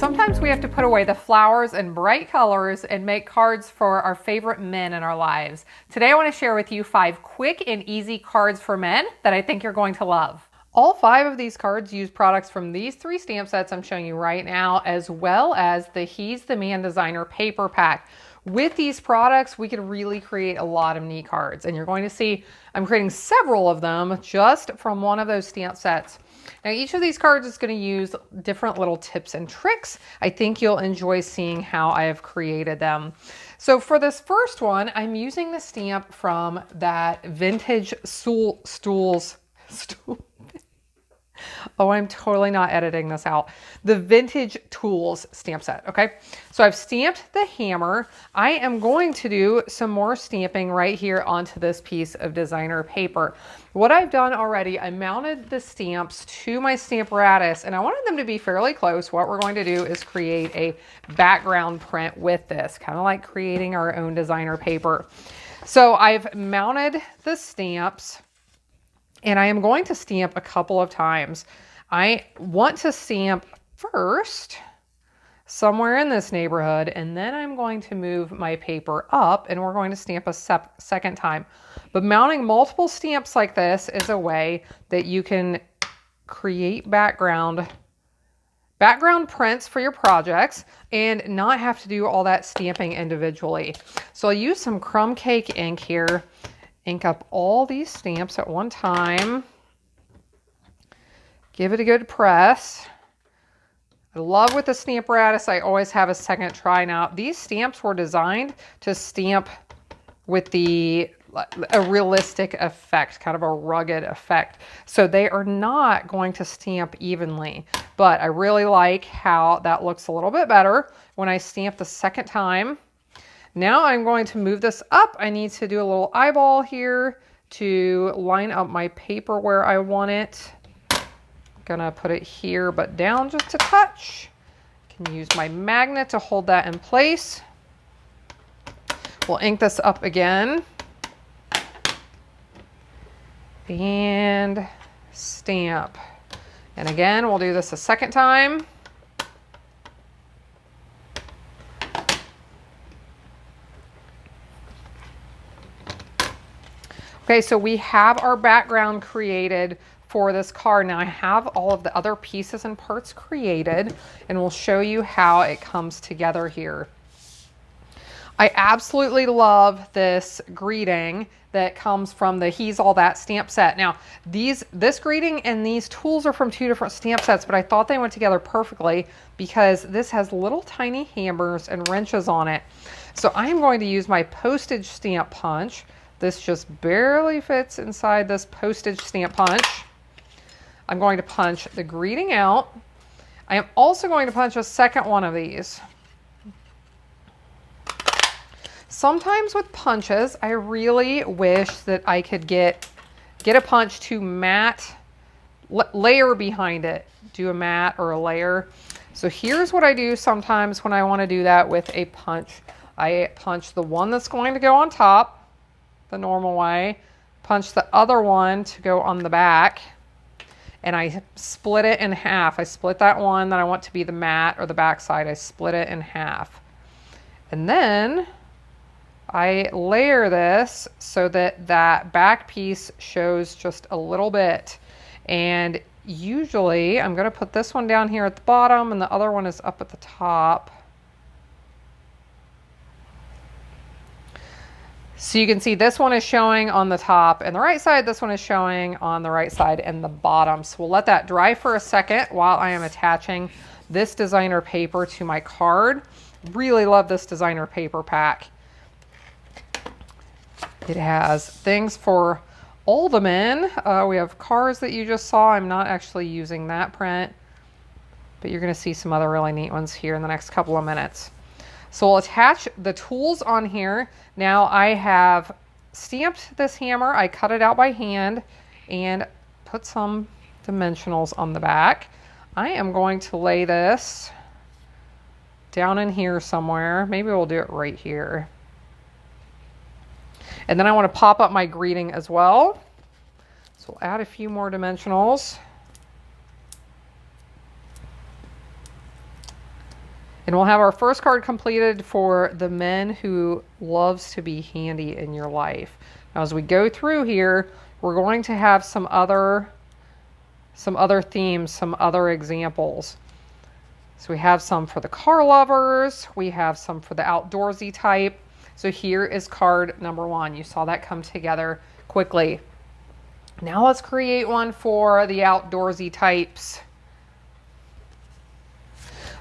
Sometimes we have to put away the flowers and bright colors and make cards for our favorite men in our lives. Today I want to share with you 5 quick and easy cards for men that I think you're going to love. All 5 of these cards use products from these 3 stamp sets I'm showing you right now, as well as the He's the Man Designer paper pack. With these products, we could really create a lot of neat cards, and you're going to see I'm creating several of them just from one of those stamp sets. Now, each of these cards is going to use different little tips and tricks. I think you'll enjoy seeing how I have created them. So for this first one, I'm using the stamp from that vintage stools. Oh, I'm totally not editing this out. The Vintage Tools stamp set, okay? So I've stamped the hammer. I am going to do some more stamping right here onto this piece of designer paper. What I've done already, I mounted the stamps to my Stamparatus, and I wanted them to be fairly close. What we're going to do is create a background print with this, kind of like creating our own designer paper. So I've mounted the stamps, and I am going to stamp a couple of times. I want to stamp first somewhere in this neighborhood, and then I'm going to move my paper up and we're going to stamp a second time. But mounting multiple stamps like this is a way that you can create background prints for your projects and not have to do all that stamping individually. So I'll use some crumb cake ink here. Ink up all these stamps at one time. Give it a good press. I love with the Stamparatus, I always have a second try. Now, these stamps were designed to stamp with a realistic effect, kind of a rugged effect. So they are not going to stamp evenly, but I really like how that looks a little bit better when I stamp the second time. Now I'm going to move this up. I need to do a little eyeball here to line up my paper where I want it. I'm gonna put it here, but down just a touch. Can use my magnet to hold that in place. We'll ink this up again. And stamp. And again, we'll do this a second time. Okay, so we have our background created for this card. Now I have all of the other pieces and parts created, and we'll show you how it comes together here. I absolutely love this greeting that comes from the He's All That stamp set. Now, this greeting and these tools are from 2 different stamp sets, but I thought they went together perfectly because this has little tiny hammers and wrenches on it. So I am going to use my postage stamp punch. This just barely fits inside this postage stamp punch. I'm going to punch the greeting out. I am also going to punch a second one of these. Sometimes with punches, I really wish that I could get a punch to mat, layer behind it, do a mat or a layer. So here's what I do sometimes when I want to do that with a punch. I punch the one that's going to go on top, the normal way, punch the other one to go on the back, and I split it in half. I split that one that I want to be the mat or the back side. I split it in half. And then I layer this so that that back piece shows just a little bit. And usually I'm going to put this one down here at the bottom and the other one is up at the top. So you can see this one is showing on the top and the right side, this one is showing on the right side and the bottom. So we'll let that dry for a second while I am attaching this designer paper to my card. Really love this designer paper pack. It has things for all the men. We have cars that you just saw. I'm not actually using that print, but you're going to see some other really neat ones here in the next couple of minutes. So we'll attach the tools on here. Now I have stamped this hammer. I cut it out by hand and put some dimensionals on the back. I am going to lay this down in here somewhere. Maybe we'll do it right here. And then I want to pop up my greeting as well. So we'll add a few more dimensionals. And we'll have our first card completed for the men who loves to be handy in your life. Now, as we go through here, we're going to have some other themes, some other examples. So we have some for the car lovers. We have some for the outdoorsy type. So here is card number 1. You saw that come together quickly. Now let's create one for the outdoorsy types.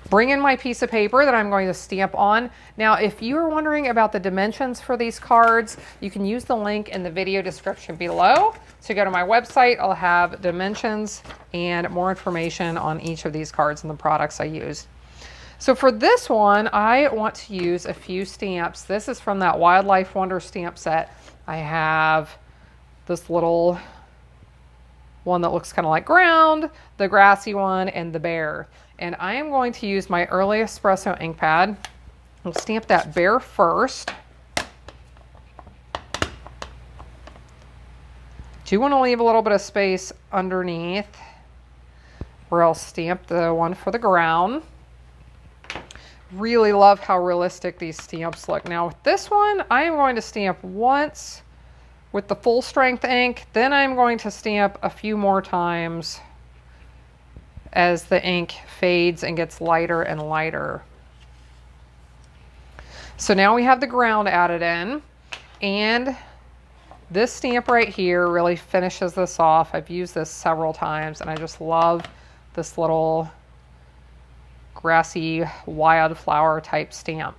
Bring in my piece of paper that I'm going to stamp on. Now, if you are wondering about the dimensions for these cards, you can use the link in the video description below. So go to my website, I'll have dimensions and more information on each of these cards and the products I use. So for this one, I want to use a few stamps. This is from that Wildlife Wonder stamp set. I have this little one that looks kind of like ground, the grassy one, and the bear. And I am going to use my Early Espresso ink pad. I'll stamp that bear first. Do want to leave a little bit of space underneath where I'll stamp the one for the ground. Really love how realistic these stamps look. Now with this one, I am going to stamp once with the full strength ink. Then I'm going to stamp a few more times as the ink fades and gets lighter and lighter. So now we have the ground added in, and this stamp right here really finishes this off. I've used this several times and I just love this little grassy wildflower type stamp.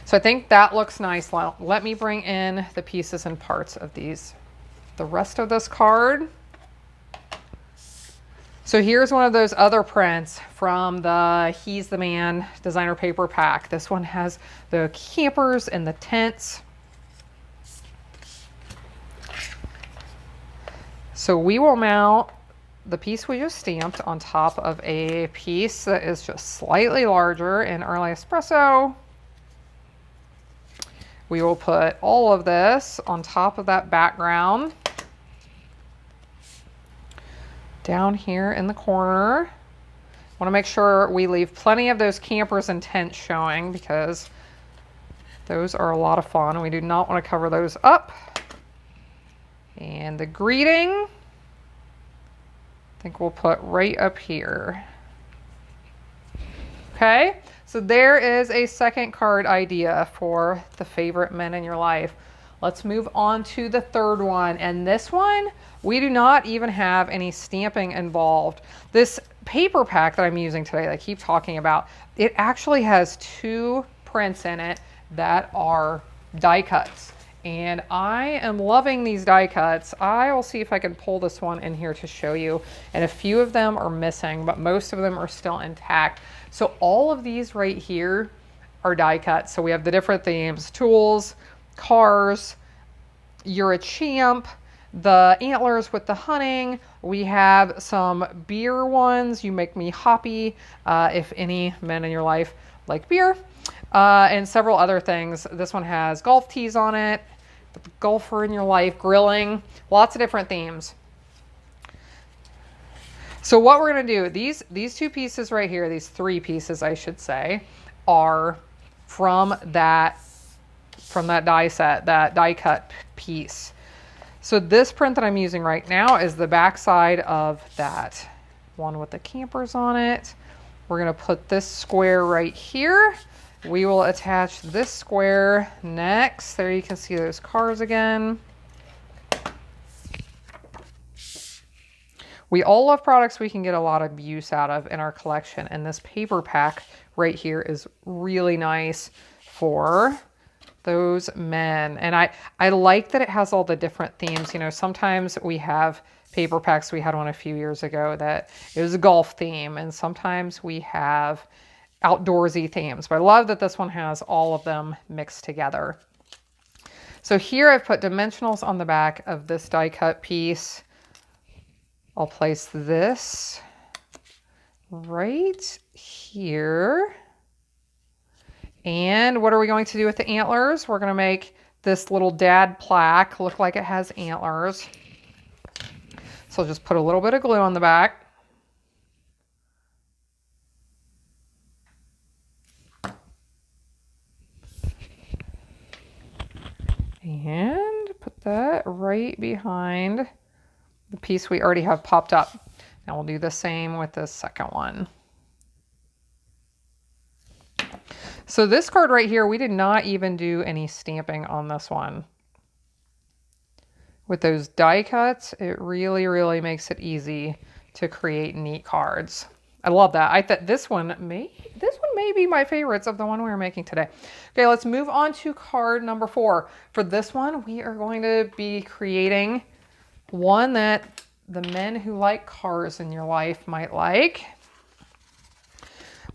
So I think that looks nice. Let me bring in the pieces and parts of these. The rest of this card. So here's one of those other prints from the He's the Man designer paper pack. This one has the campers and the tents. So we will mount the piece we just stamped on top of a piece that is just slightly larger in Early Espresso. We will put all of this on top of that background. Down here in the corner, want to make sure we leave plenty of those campers and tents showing because those are a lot of fun and we do not want to cover those up. And the greeting, I think we'll put right up here. Okay, so there is a second card idea for the favorite men in your life. Let's move on to the third one. And this one, we do not even have any stamping involved. This paper pack that I'm using today, that I keep talking about, it actually has 2 prints in it that are die cuts. And I am loving these die cuts. I will see if I can pull this one in here to show you. And a few of them are missing, but most of them are still intact. So all of these right here are die cuts. So we have the different themes: tools, cars, You're a Champ, the antlers with the hunting. We have some beer ones, You Make Me Hoppy, if any men in your life like beer, and several other things. This one has golf tees on it, the golfer in your life, grilling, lots of different themes. So what we're going to do, these 2 pieces right here, these 3 pieces I should say, are from that die set, that die cut piece. So this print that I'm using right now is the back side of that one with the campers on it. We're going to put this square right here. We will attach this square next. There you can see those cars again. We all love products we can get a lot of use out of in our collection, and this paper pack right here is really nice for those men. And I like that it has all the different themes. You know, sometimes we have paper packs. We had one a few years ago that it was a golf theme, and sometimes we have outdoorsy themes. But I love that this one has all of them mixed together. So here I've put dimensionals on the back of this die cut piece. I'll place this right here. And what are we going to do with the antlers? We're going to make this little dad plaque look like it has antlers. So I'll just put a little bit of glue on the back. And put that right behind the piece we already have popped up. Now we'll do the same with the second one. So this card right here, we did not even do any stamping on this one. With those die cuts, it really, really makes it easy to create neat cards. I love that. I thought this one may be my favorites of the one we were making today. Okay, let's move on to card number 4. For this one, we are going to be creating one that the men who like cars in your life might like.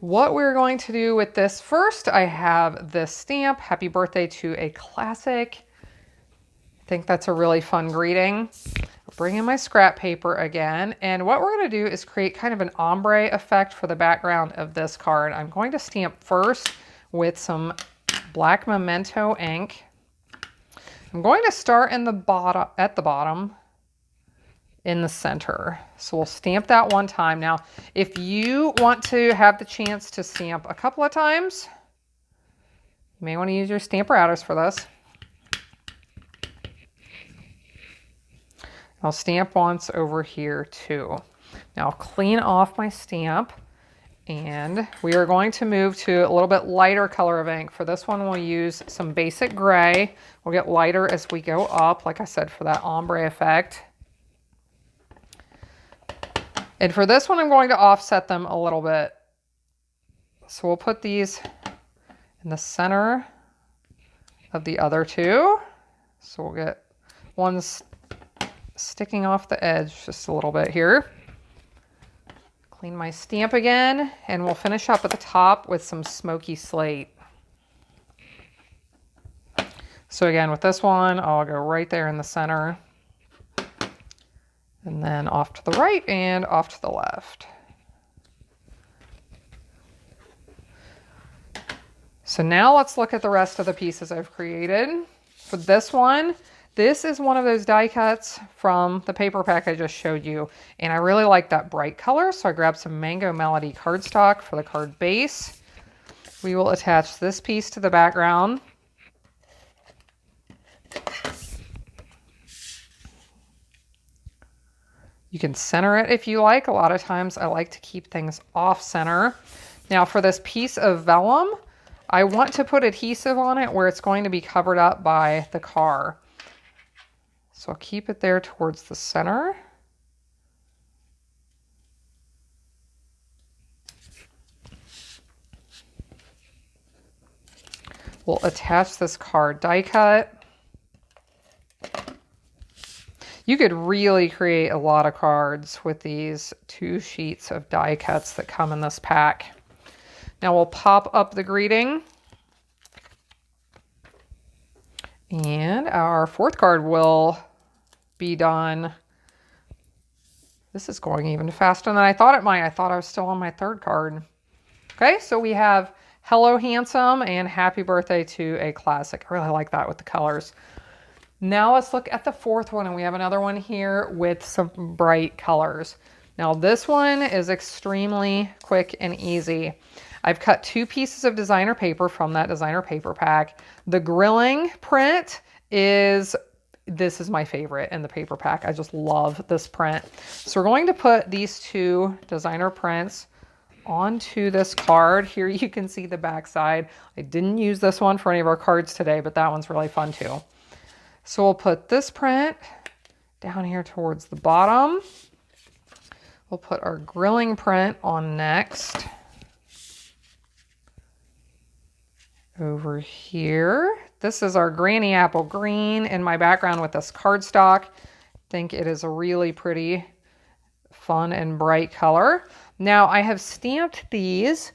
What we're going to do with this first, I have this stamp, happy birthday to a classic. I think that's a really fun greeting. I'll bring in my scrap paper again. And what we're going to do is create kind of an ombre effect for the background of this card. I'm going to stamp first with some black memento ink. I'm going to start in the bottom, at the bottom, in the center. So we'll stamp that one time. Now, if you want to have the chance to stamp a couple of times, you may want to use your Stamparatus for this. I'll stamp once over here too. Now I'll clean off my stamp, and we are going to move to a little bit lighter color of ink. For this one, we'll use some basic gray. We'll get lighter as we go up, like I said, for that ombre effect. And for this one, I'm going to offset them a little bit. So we'll put these in the center of the other two. So we'll get one sticking off the edge just a little bit here. Clean my stamp again, and we'll finish up at the top with some smoky slate. So again, with this one, I'll go right there in the center, and then off to the right and off to the left. So now let's look at the rest of the pieces I've created. For this one, this is one of those die cuts from the paper pack I just showed you. And I really like that bright color, so I grabbed some Mango Melody cardstock for the card base. We will attach this piece to the background. You can center it if you like. A lot of times I like to keep things off center. Now for this piece of vellum, I want to put adhesive on it where it's going to be covered up by the car. So I'll keep it there towards the center. We'll attach this card die cut. You could really create a lot of cards with these 2 sheets of die cuts that come in this pack. Now we'll pop up the greeting. And our 4th card will be done. This is going even faster than I thought it might. I thought I was still on my 3rd card. Okay, so we have Hello Handsome and Happy Birthday to a Classic. I really like that with the colors. Now let's look at the 4th one, and we have another one here with some bright colors. Now this one is extremely quick and easy. I've cut 2 pieces of designer paper from that designer paper pack. The grilling print this is my favorite in the paper pack. I just love this print. So we're going to put these 2 designer prints onto this card. Here you can see the back side. I didn't use this one for any of our cards today, but that one's really fun too. So we'll put this print down here towards the bottom. We'll put our grilling print on next. Over here. This is our Granny Apple Green in my background with this cardstock. I think it is a really pretty, fun and bright color. Now I have stamped these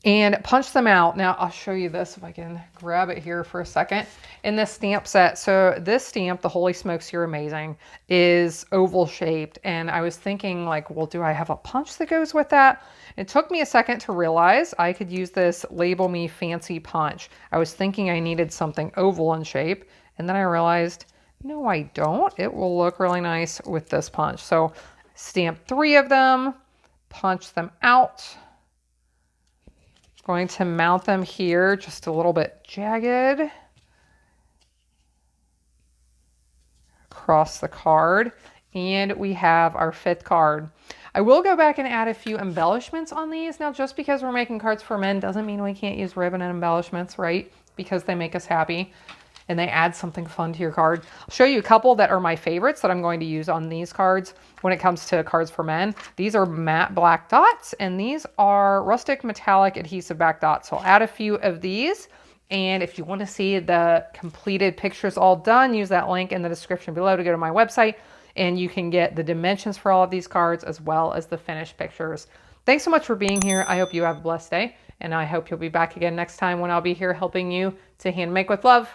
and punched them out. Now I'll show you this if I can grab it here for a second. In this stamp set, so this stamp, the Holy Smokes You're Amazing, is oval shaped. And I was thinking like, well, do I have a punch that goes with that? It took me a second to realize I could use this Label Me Fancy punch. I was thinking I needed something oval in shape. And then I realized, no, I don't. It will look really nice with this punch. So stamp 3 of them, punch them out. Going to mount them here just a little bit jagged. across the card. And we have our 5th card. I will go back and add a few embellishments on these. Now, just because we're making cards for men doesn't mean we can't use ribbon and embellishments, right? Because they make us happy and they add something fun to your card. I'll show you a couple that are my favorites that I'm going to use on these cards when it comes to cards for men. These are matte black dots, and these are rustic metallic adhesive back dots. So I'll add a few of these. And if you want to see the completed pictures all done, use that link in the description below to go to my website, and you can get the dimensions for all of these cards as well as the finished pictures. Thanks so much for being here. I hope you have a blessed day, and I hope you'll be back again next time when I'll be here helping you to hand make with love.